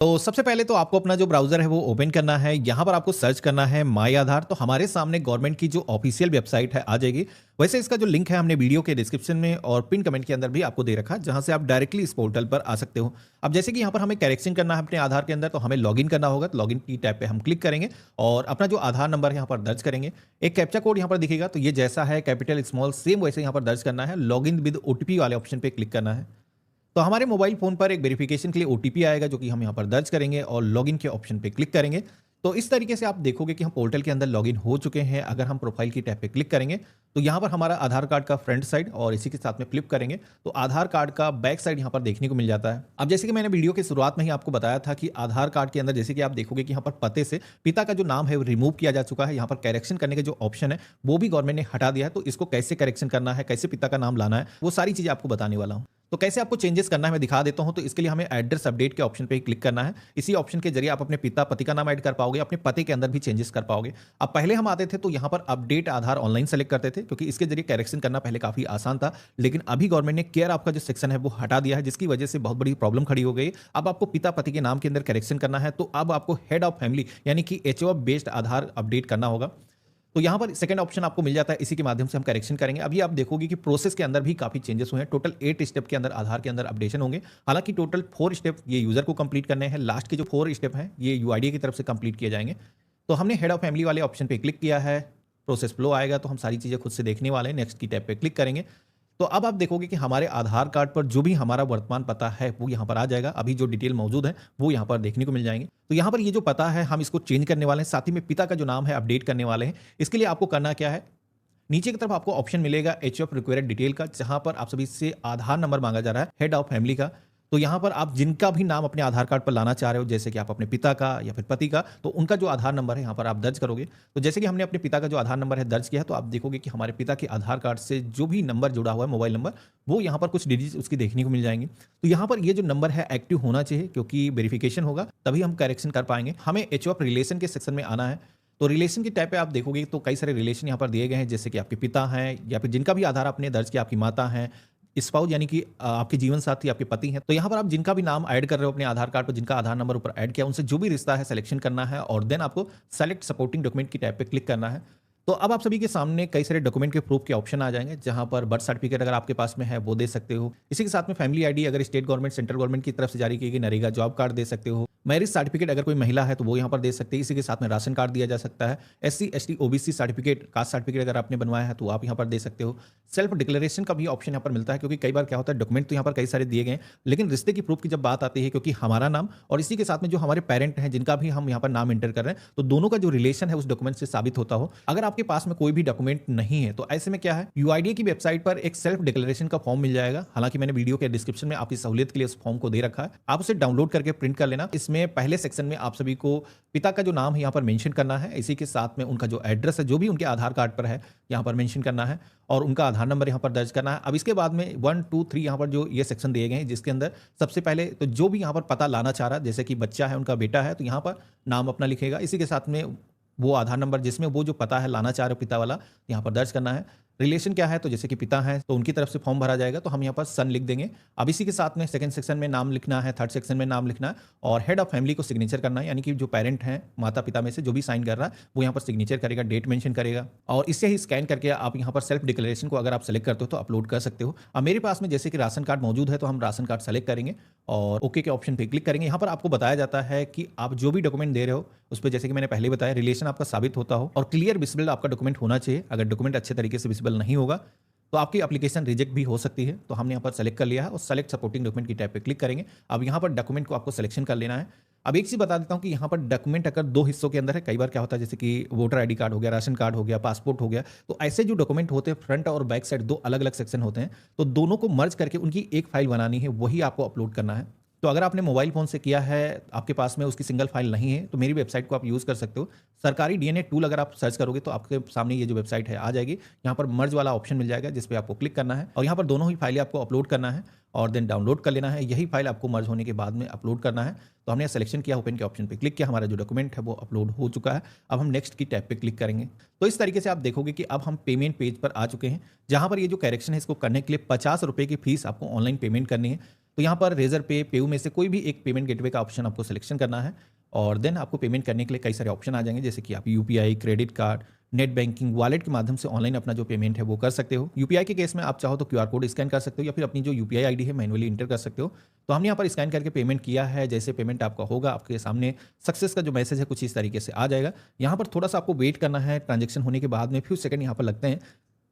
तो सबसे पहले तो आपको अपना जो ब्राउज़र है वो ओपन करना है। यहाँ पर आपको सर्च करना है माय आधार। तो हमारे सामने गवर्नमेंट की जो ऑफ़िशियल वेबसाइट है आ जाएगी। वैसे इसका जो लिंक है हमने वीडियो के डिस्क्रिप्शन में और पिन कमेंट के अंदर भी आपको दे रखा है, जहाँ से आप डायरेक्टली इस पोर्टल पर आ सकते हो। अब जैसे कि यहाँ पर हमें करेक्शन करना है अपने आधार के अंदर, तो हमें लॉगिन करना होगा। तो लॉगिन की टैब पे हम क्लिक करेंगे और अपना जो आधार नंबर है यहाँ पर दर्ज करेंगे। एक कैप्चा कोड यहाँ पर दिखेगा, तो ये जैसा है कैपिटल स्मॉल सेम वैसे यहाँ पर दर्ज करना है। लॉगिन विद ओटीपी वाले ऑप्शन पे क्लिक करना है। तो हमारे मोबाइल फ़ोन पर एक वेरिफिकेशन के लिए ओटीपी आएगा, जो कि हम यहाँ पर दर्ज करेंगे और लॉगिन के ऑप्शन पे क्लिक करेंगे। तो इस तरीके से आप देखोगे कि हम पोर्टल के अंदर लॉगिन हो चुके हैं। अगर हम प्रोफाइल की टैब पे क्लिक करेंगे तो यहाँ पर हमारा आधार कार्ड का फ्रंट साइड और इसी के साथ में फ्लिप करेंगे तो आधार कार्ड का बैक साइड यहाँ पर देखने को मिल जाता है। अब जैसे कि मैंने वीडियो की शुरुआत में ही आपको बताया था कि आधार कार्ड के अंदर जैसे कि आप देखोगे कि यहाँ पर पते से पिता का जो नाम है वो रिमूव किया जा चुका है। यहाँ पर करेक्शन करने के जो ऑप्शन है वो भी गवर्नमेंट ने हटा दिया है। तो इसको कैसे करेक्शन करना है, कैसे पिता का नाम लाना है, वो सारी चीज़ें आपको बताने वाला हूँ। तो कैसे आपको चेंजेस करना है मैं दिखा देता हूं। तो इसके लिए हमें एड्रेस अपडेट के ऑप्शन पे ही क्लिक करना है। इसी ऑप्शन के जरिए आप अपने पिता पति का नाम ऐड कर पाओगे, अपने पते के अंदर भी चेंजेस कर पाओगे। अब पहले हम आते थे तो यहाँ पर अपडेट आधार ऑनलाइन सेलेक्ट करते थे, क्योंकि इसके जरिए करेक्शन करना पहले काफी आसान था। लेकिन अभी गवर्नमेंट ने केयर आपका जो सेक्शन है वो हटा दिया है, जिसकी वजह से बहुत बड़ी प्रॉब्लम खड़ी हो गई। अब आपको पिता पति के नाम के अंदर करेक्शन करना है, तो अब आपको हेड ऑफ फैमिली यानी कि एचओएफ बेस्ड आधार अपडेट करना होगा। तो यहाँ पर सेकंड ऑप्शन आपको मिल जाता है, इसी के माध्यम से हम करेक्शन करेंगे। अभी आप देखोगे कि प्रोसेस के अंदर भी काफी चेंजेस हुए हैं। टोटल 8 स्टेप के अंदर आधार के अंदर अपडेशन होंगे। हालांकि टोटल 4 स्टेप ये यूजर को कंप्लीट करने हैं। लास्ट के जो 4 स्टेप हैं ये यूआईडी की तरफ से कंप्लीट किए जाएंगे। तो हमने हेड ऑफ फैमिली वाले ऑप्शन पे क्लिक किया है। प्रोसेस फ्लो आएगा तो हम सारी चीजें खुद से देखने वाले हैं। नेक्स्ट की टैब पे क्लिक करेंगे तो अब आप देखोगे कि हमारे आधार कार्ड पर जो भी हमारा वर्तमान पता है वो यहाँ पर आ जाएगा। अभी जो डिटेल मौजूद है वो यहाँ पर देखने को मिल जाएंगे। तो यहाँ पर ये जो पता है हम इसको चेंज करने वाले हैं, साथ ही में पिता का जो नाम है अपडेट करने वाले हैं। इसके लिए आपको करना क्या है, नीचे की तरफ आपको ऑप्शन मिलेगा एचओएफ रिक्वायर्ड डिटेल का, जहां पर आप सभी से आधार नंबर मांगा जा रहा है हेड ऑफ फैमिली का। तो यहाँ पर आप जिनका भी नाम अपने आधार कार्ड पर लाना चाह रहे हो, जैसे कि आप अपने पिता का या फिर पति का, तो उनका जो आधार नंबर है यहाँ पर आप दर्ज करोगे। तो जैसे कि हमने अपने पिता का जो आधार नंबर है दर्ज किया है, तो आप देखोगे कि हमारे पिता के आधार कार्ड से जो भी नंबर जुड़ा हुआ है मोबाइल नंबर, वो यहाँ पर कुछ डिजिट उसकी देखने को मिल जाएंगे। तो यहाँ पर ये जो नंबर है एक्टिव होना चाहिए, क्योंकि वेरिफिकेशन होगा तभी हम करेक्शन कर पाएंगे। हमें एचओएफ रिलेशन के सेक्शन में आना है। तो रिलेशन की टैब पे आप देखोगे तो कई सारे रिलेशन यहाँ पर दिए गए हैं, जैसे कि आपके पिता हैं या फिर जिनका भी आधार आपने दर्ज किया, आपकी माता हैं, स्पाउस यानी कि आपके जीवन साथी आपके पति हैं। तो यहाँ पर आप जिनका भी नाम ऐड कर रहे हो अपने आधार कार्ड पर, जिनका आधार नंबर ऊपर ऐड किया, उनसे जो भी रिश्ता है सिलेक्शन करना है और देन आपको सेलेक्ट सपोर्टिंग डॉक्यूमेंट की टैब पे क्लिक करना है। तो अब आप सभी के सामने कई सारे डॉक्यूमेंट के प्रूफ के ऑप्शन आ जाएंगे, जहां पर बर्थ सर्टिफिकेट अगर आपके पास में है वो दे सकते हो। इसी के साथ में फैमिली आईडी अगर स्टेट गवर्नमेंट सेंट्रल गवर्नमेंट की तरफ से जारी की गई नरेगा जॉब कार्ड दे सकते हो। मैरिज सर्टिफिकेट अगर कोई महिला है तो वो यहाँ पर दे सकते हैं। इसी के साथ में राशन कार्ड दिया जा सकता है। SC ST OBC certificate, caste certificate अगर आपने बनवाया है तो आप यहाँ पर दे सकते हो। सेल्फ डिक्लेरेशन का भी ऑप्शन यहाँ पर मिलता है, क्योंकि कई बार क्या होता है डॉक्यूमेंट तो यहाँ पर कई सारे दिए गए हैं, लेकिन रिश्ते की प्रूफ की जब बात आती है, क्योंकि हमारा नाम और इसी के साथ में जो हमारे पेरेंट हैं जिनका भी हम यहाँ पर नाम एंटर कर रहे हैं, तो दोनों का जो रिलेशन है उस डॉक्यूमेंट से साबित होता हो। अगर आपके पास में कोई भी डॉक्यूमेंट नहीं है तो ऐसे में क्या है, यूआईडी की वेबसाइट पर एक सेल्फ डिक्लेरेशन का फॉर्म मिल जाएगा। हालांकि मैंने वीडियो के डिस्क्रिप्शन में आपकी सहूलियत के लिए उस फॉर्म को दे रखा है, आप उसे डाउनलोड करके प्रिंट कर लेना। इसमें पहले सेक्शन में आप सभी को पिता का जो नाम है यहाँ पर मेंशन करना है। इसी के साथ में उनका जो एड्रेस है जो भी उनके आधार कार्ड पर है यहाँ पर मेंशन करना है और उनका आधार नंबर यहाँ पर दर्ज करना है। अब इसके बाद में 1 2 3 यहाँ पर जो ये सेक्शन दिए गए हैं, जिसके अंदर सबसे पहले तो जो भी यहाँ पर पता लाना चाह रहा है, जैसे कि बच्चा है उनका बेटा है, तो यहाँ पर नाम अपना लिखेगा। इसी के साथ में वो आधार नंबर जिसमें वो जो पता है लाना चाह रहे हो पिता वाला, यहाँ पर दर्ज करना है। रिलेशन क्या है, तो जैसे कि पिता है तो उनकी तरफ से फॉर्म भरा जाएगा, तो हम यहाँ पर सन लिख देंगे। अब इसी के साथ में सेकंड सेक्शन में नाम लिखना है, थर्ड सेक्शन में नाम लिखना है और हेड ऑफ फैमिली को सिग्नेचर करना है, यानी कि जो पेरेंट हैं माता पिता में से जो भी साइन कर रहा है वो यहाँ पर सिग्नेचर करेगा, डेट मेंशन करेगा और इससे ही स्कैन करके आप यहाँ पर सेल्फ डिक्लेरेशन को अगर आप सेलेक्ट करते हो तो अपलोड कर सकते हो। अब मेरे पास में जैसे कि राशन कार्ड मौजूद है तो हम राशन कार्ड सेलेक्ट करेंगे और ओके के ऑप्शन पे क्लिक करेंगे। यहाँ पर आपको बताया जाता है कि आप जो भी डॉक्यूमेंट दे रहे हो उस पर, जैसे कि मैंने पहले बताया, रिलेशन आपका साबित होता हो और क्लियर विजिबल आपका डॉक्यूमेंट होना चाहिए। अगर डॉक्यूमेंट अच्छे तरीके से विजिबल नहीं होगा तो आपकी एप्लीकेशन रिजेक्ट भी हो सकती है। तो हमने यहाँ पर सेलेक्ट कर लिया है और सेलेक्ट सपोर्टिंग डॉक्यूमेंट की टैब पे क्लिक करेंगे। अब यहाँ पर डॉक्यूमेंट को आपको सिलेक्शन कर लेना है। अब एक चीज़ बता देता हूँ कि यहाँ पर डॉक्यूमेंट अगर 2 हिस्सों के अंदर है, कई बार क्या होता है जैसे कि वोटर आईडी कार्ड हो गया, राशन कार्ड हो गया, पासपोर्ट हो गया, तो ऐसे जो डॉक्यूमेंट होते हैं फ्रंट और बैक साइड 2 अलग अलग सेक्शन होते हैं, तो दोनों को मर्ज करके उनकी एक फाइल बनानी है, वही आपको अपलोड करना है। तो अगर आपने मोबाइल फ़ोन से किया है, आपके पास में उसकी सिंगल फाइल नहीं है, तो मेरी वेबसाइट को आप यूज़ कर सकते हो। सरकारी डीएनए टूल अगर आप सर्च करोगे तो आपके सामने ये जो वेबसाइट है आ जाएगी। यहाँ पर मर्ज वाला ऑप्शन मिल जाएगा, जिस पे आपको क्लिक करना है और यहाँ पर दोनों ही फाइलें आपको अपलोड करना है और देन डाउनलोड कर लेना है। यही फाइल आपको मर्ज होने के बाद में अपलोड करना है। तो हमने सिलेक्शन किया, ओपन के ऑप्शन पे क्लिक किया, हमारा जो डॉक्यूमेंट है वो अपलोड हो चुका है। अब हम नेक्स्ट की टैब पे क्लिक करेंगे। तो इस तरीके से आप देखोगे कि अब हम पेमेंट पेज पर आ चुके हैं, जहाँ पर ये जो करेक्शन है इसको करने के लिए 50 रुपये की फीस आपको ऑनलाइन पेमेंट करनी है। तो यहाँ पर रेजर पे, पेयू में से कोई भी एक पेमेंट गेटवे का ऑप्शन आपको सिलेक्शन करना है और देन आपको पेमेंट करने के लिए कई सारे ऑप्शन आ जाएंगे, जैसे कि आप UPI, credit card, net banking, wallet के माध्यम से ऑनलाइन अपना जो पेमेंट है वो कर सकते हो। यूपीआई के केस में आप चाहो तो क्यूआर कोड स्कैन कर सकते हो या फिर अपनी जो यूपीआई आईडी है मैनुअली इंटर कर सकते हो। तो हमने यहाँ पर स्कैन करके पेमेंट किया है। जैसे पेमेंट आपका होगा, आपके सामने सक्सेस का जो मैसेज है कुछ इस तरीके से आ जाएगा। यहाँ पर थोड़ा सा आपको वेट करना है, ट्रांजेक्शन होने के बाद में फ्यू सेकंड यहाँ पर लगते हैं।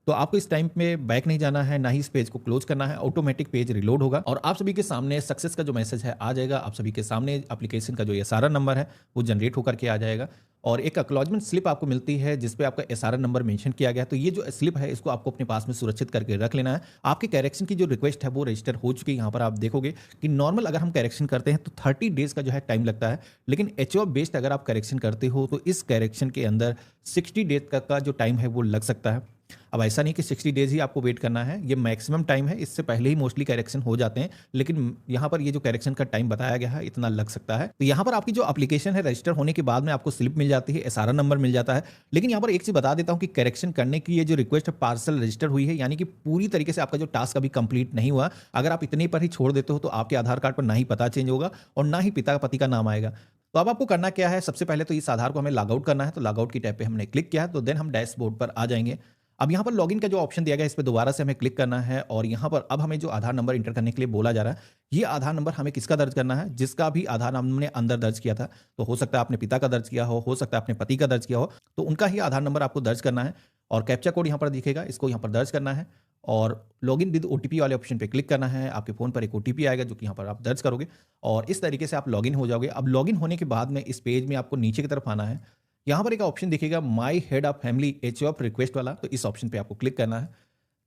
तो आपको इस टाइम में बैक नहीं जाना है, ना ही इस पेज को क्लोज करना है, ऑटोमेटिक पेज रिलोड होगा और आप सभी के सामने सक्सेस का जो मैसेज है आ जाएगा। आप सभी के सामने एप्लीकेशन का जो एसआरएन नंबर है वो जनरेट होकर के आ जाएगा और एक एक्नॉलेजमेंट स्लिप आपको मिलती है जिसपे आपका एसआरएन नंबर मेंशन किया गया है। तो ये जो स्लिप है इसको आपको अपने पास में सुरक्षित करके रख लेना है। आपके करेक्शन की जो रिक्वेस्ट है वो रजिस्टर हो चुकी है। यहाँ पर आप देखोगे कि नॉर्मल अगर हम करेक्शन करते हैं तो 30 डेज का जो है टाइम लगता है, लेकिन एचओएफ बेस्ड अगर आप करेक्शन करते हो तो इस करेक्शन के अंदर 60 डेज का जो टाइम है वो लग सकता है। अब ऐसा नहीं कि 60 डेज ही आपको वेट करना है, ये मैक्सिमम टाइम है, इससे पहले ही मोस्टली करेक्शन हो जाते हैं, लेकिन यहाँ पर ये जो करेक्शन का टाइम बताया गया है इतना लग सकता है। तो यहाँ पर आपकी जो एप्लीकेशन है रजिस्टर होने के बाद में आपको स्लिप मिल जाती है, एसआरएन नंबर मिल जाता है। लेकिन यहाँ पर एक चीज बता देता हूँ कि करेक्शन करने की ये जो रिक्वेस्ट पार्सल रजिस्टर हुई है, यानी कि पूरी तरीके से आपका जो टास्क अभी कंप्लीट नहीं हुआ। अगर आप इतने पर ही छोड़ देते हो तो आपके आधार कार्ड पर ना ही पता चेंज होगा और ना ही पिता पति का नाम आएगा। तो अब आपको करना क्या है, सबसे पहले तो इस आधार को हमें लॉग आउट करना है। तो लॉग आउट की टैब पे हमने क्लिक किया है तो देन हम डैशबोर्ड पर आ जाएंगे। अब यहाँ पर लॉगिन का जो ऑप्शन दिया गया है इस पर दोबारा से हमें क्लिक करना है और यहाँ पर अब हमें जो आधार नंबर इंटर करने के लिए बोला जा रहा है, ये आधार नंबर हमें किसका दर्ज करना है, जिसका भी आधार हमने अंदर दर्ज किया था। तो हो सकता है आपने पिता का दर्ज किया हो सकता है आपने पति का दर्ज किया हो, तो उनका ही आधार नंबर आपको दर्ज करना है और कैप्चा कोड यहाँ पर दिखेगा, इसको यहाँ पर दर्ज करना है और लॉगिन विद ओटीपी वाले ऑप्शन पे क्लिक करना है। आपके फोन पर एक ओटीपी आएगा जो कि यहाँ पर आप दर्ज करोगे और इस तरीके से आप लॉगिन हो जाओगे। अब लॉगिन होने के बाद में इस पेज में आपको नीचे की तरफ आना है। यहाँ पर एक ऑप्शन दिखेगा my head of family HOF request वाला, तो इस ऑप्शन पे आपको क्लिक करना है।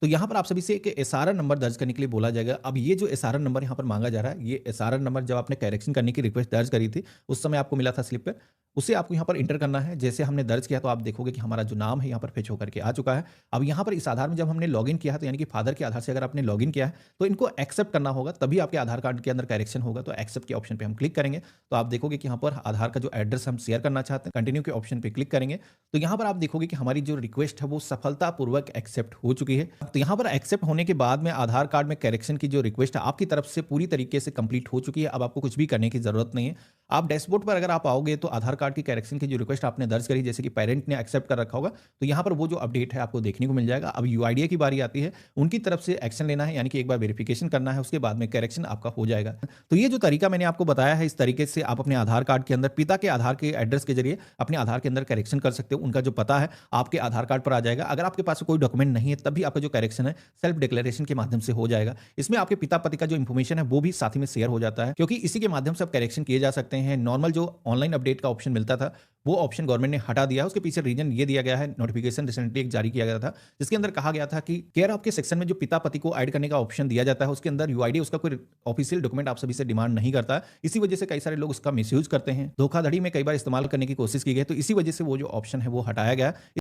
तो यहाँ पर आप सभी से एक एसआरएन नंबर दर्ज करने के लिए बोला जाएगा। अब ये जो एसआरएन नंबर यहाँ पर मांगा जा रहा है, ये एसआरएन नंबर जब आपने करेक्शन करने की रिक्वेस्ट दर्ज करी थी उस समय आपको मिला था स्लिप पे, उसे आपको यहाँ पर इंटर करना है। जैसे हमने दर्ज किया तो आप देखोगे कि हमारा जो नाम है यहाँ पर फेच होकर के आ चुका है। अब यहाँ पर इस आधार में जब हमने लॉगिन किया है, तो यानी कि फादर के आधार से अगर आपने लॉगिन किया है तो इनको एक्सेप्ट करना होगा, तभी आपके आधार कार्ड के अंदर करेक्शन होगा। तो एक्सेप्ट के ऑप्शन पे हम क्लिक करेंगे तो आप देखोगे कि यहाँ पर आधार का जो एड्रेस हम शेयर करना चाहते हैं, कंटिन्यू के ऑप्शन पे क्लिक करेंगे तो यहाँ पर आप देखोगे कि हमारी जो रिक्वेस्ट है वो सफलतापूर्वक एक्सेप्ट हो चुकी है। तो यहाँ पर एक्सेप्ट होने के बाद में आधार कार्ड में करेक्शन की जो रिक्वेस्ट है आपकी तरफ से पूरी तरीके से कंप्लीट हो चुकी है। अब आपको कुछ भी करने की जरूरत नहीं है। आप डैशबोर्ड पर अगर आप आओगे तो आधार कार्ड की करेक्शन की जो रिक्वेस्ट आपने दर्ज करी, जैसे कि पेरेंट ने एक्सेप्ट कर रखा होगा, तो यहाँ पर वो जो अपडेट है आपको देखने को मिल जाएगा। अब यूआईडीए की बारी आती है, उनकी तरफ से एक्शन लेना है, यानी कि एक बार वेरिफिकेशन करना है, उसके बाद में करेक्शन आपका हो जाएगा। तो ये जो तरीका मैंने आपको बताया है, इस तरीके से आप अपने आधार कार्ड के अंदर पिता के आधार के एड्रेस के जरिए अपने आधार के अंदर करेक्शन कर सकते हो। उनका जो पता है आपके आधार कार्ड पर आ जाएगा। अगर आपके पास कोई डॉक्यूमेंट नहीं है तब भी आपका जो करेक्शन है सेल्फ डिक्लेरेशन के माध्यम से हो जाएगा। इसमें आपके पिता पति का जो इंफॉर्मेशन है वो भी साथ ही में शेयर हो जाता है, क्योंकि इसी के माध्यम से आप करेक्शन किए जा सकते हैं। नॉर्मल जो ऑनलाइन अपडेट का ऑप्शन मिलता था वो ऑप्शन गवर्नमेंट ने हटा दिया है। उसके पीछे रीजन ये दिया गया है, नोटिफिकेशन रिसेंटली एक जारी किया गया था जिसके अंदर कहा गया था कि केयर ऑफ के सेक्शन में जो पिता पति को ऐड करने का ऑप्शन दिया जाता है उसके अंदर यूआईडी उसका कोई ऑफिशियल डॉक्यूमेंट आप सभी से डिमांड नहीं करता है। इसी वजह से कई सारे लोग उसका मिसयूज करते हैं, धोखाधड़ी में कई बार इस्तेमाल करने की कोशिश की गई, तो इसी वजह से वो जो ऑप्शन है वो हटाया गया।